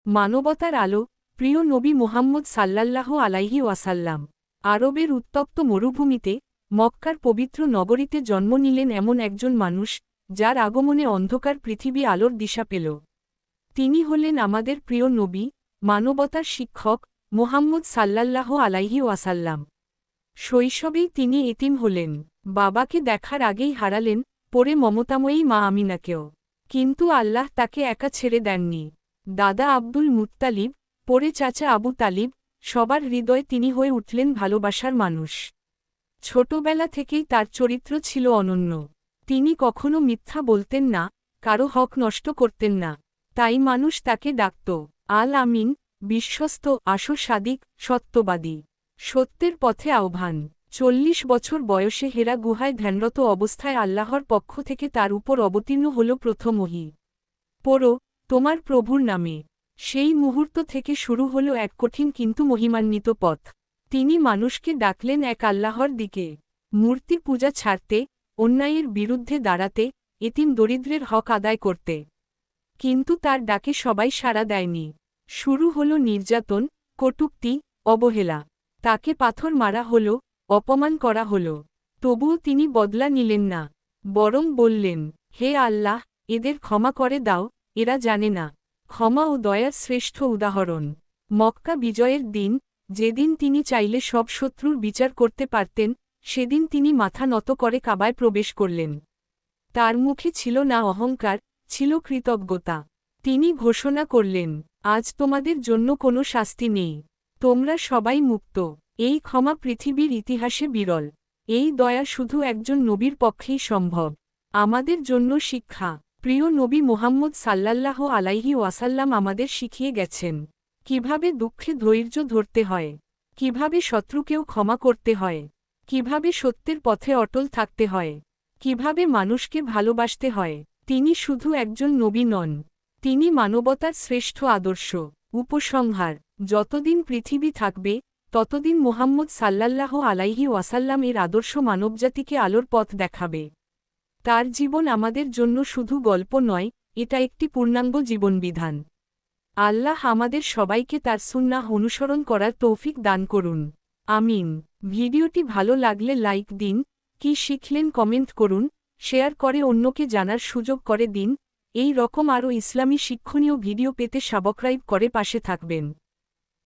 মানবতার আলো, প্রিয় নবী মুহাম্মদ সাল্লাল্লাহু আলাইহি ওয়াসাল্লাম। আরবের উত্তপ্ত মরুভূমিতে, মক্কার পবিত্র নগরীতে জন্ম নিলেন এমন একজন মানুষ, যার আগমনে অন্ধকার পৃথিবী আলোর দিশা পেল। তিনি হলেন আমাদের প্রিয় নবী, মানবতার শিক্ষক, মুহাম্মদ সাল্লাল্লাহু আলাইহি ওয়াসাল্লাম। শৈশবেই তিনি এতিম হলেন, বাবাকে দেখার আগেই হারালেন, পরে মমতাময়ী মা আমিনাকেও। কিন্তু আল্লাহ তাকে একা ছেড়ে দেননি। দাদা আব্দুল মুত্তালিব, পরে চাচা আবু তালিব, সবার হৃদয়ে তিনি হয়ে উঠলেন ভালোবাসার মানুষ। ছোটবেলা থেকেই তার চরিত্র ছিল অনন্য। তিনি কখনো মিথ্যা বলতেন না, কারো হক নষ্ট করতেন না। তাই মানুষ তাকে ডাকত আল আমিন, বিশ্বস্ত, আশো সাদিক, সত্যবাদী। সত্যের পথে আহ্বান। 40 বছর বয়সে হেরা গুহায় ধ্যানরত অবস্থায় আল্লাহর পক্ষ থেকে তার উপর অবতীর্ণ হল প্রথম ওহী। পড়ো, তোমার প্রভুর নামে। সেই মুহূর্ত থেকে শুরু হল এক কঠিন কিন্তু মহিমান্বিত পথ। তিনি মানুষকে ডাকলেন এক আল্লাহর দিকে, মূর্তি পূজা ছাড়তে, অন্যায়ের বিরুদ্ধে দাঁড়াতে, এতিম দরিদ্রের হক আদায় করতে। কিন্তু তার ডাকে সবাই সাড়া দেয়নি। শুরু হল নির্যাতন, কটূক্তি, অবহেলা। তাকে পাথর মারা হল, অপমান করা হল। তবুও তিনি বদলা নিলেন না, বরং বললেন, হে আল্লাহ, এদের ক্ষমা করে দাও, এরা জানে না। ক্ষমা ও দয়ার শ্রেষ্ঠ উদাহরণ। মক্কা বিজয়ের দিন, যেদিন তিনি চাইলে সব শত্রুর বিচার করতে পারতেন, সেদিন তিনি মাথা নত করে কাবায় প্রবেশ করলেন। তার মুখে ছিল না অহংকার, ছিল কৃতজ্ঞতা। তিনি ঘোষণা করলেন, আজ তোমাদের জন্য কোনো শাস্তি নেই। তোমরা সবাই মুক্ত। এই ক্ষমা পৃথিবীর ইতিহাসে বিরল। এই দয়া শুধু একজন নবীর পক্ষেই সম্ভব। আমাদের জন্য শিক্ষা। প্রিয় নবী মুহাম্মদ সাল্লাল্লাহু আলাইহি ওয়াসাল্লাম আমাদের শিখিয়ে গেছেন কিভাবে দুঃখে ধৈর্য ধরতে হয়, কিভাবে শত্রুকেও ক্ষমা করতে হয়, কিভাবে সত্যের পথে অটল থাকতে হয়, কিভাবে মানুষকে ভালোবাসতে হয়। তিনি শুধু একজন নবী নন, তিনি মানবতার শ্রেষ্ঠ আদর্শ। উপসংহার: যতদিন পৃথিবী থাকবে, ততদিন মুহাম্মদ সাল্লাল্লাহু আলাইহি ওয়াসাল্লাম এর আদর্শ মানবজাতিকে আলোর পথ দেখাবে। তার জীবন আমাদের জন্য শুধু গল্প নয়, এটা একটি পূর্ণাঙ্গ জীবনবিধান। আল্লাহ আমাদের সবাইকে তার সুন্নাহ অনুসরণ করার তৌফিক দান করুন। আমিন। ভিডিওটি ভালো লাগলে লাইক দিন, কি শিখলেন কমেন্ট করুন, শেয়ার করে অন্যকে জানার সুযোগ করে দিন। এই রকম আরও ইসলামী শিক্ষণীয় ভিডিও পেতে সাবস্ক্রাইব করে পাশে থাকবেন।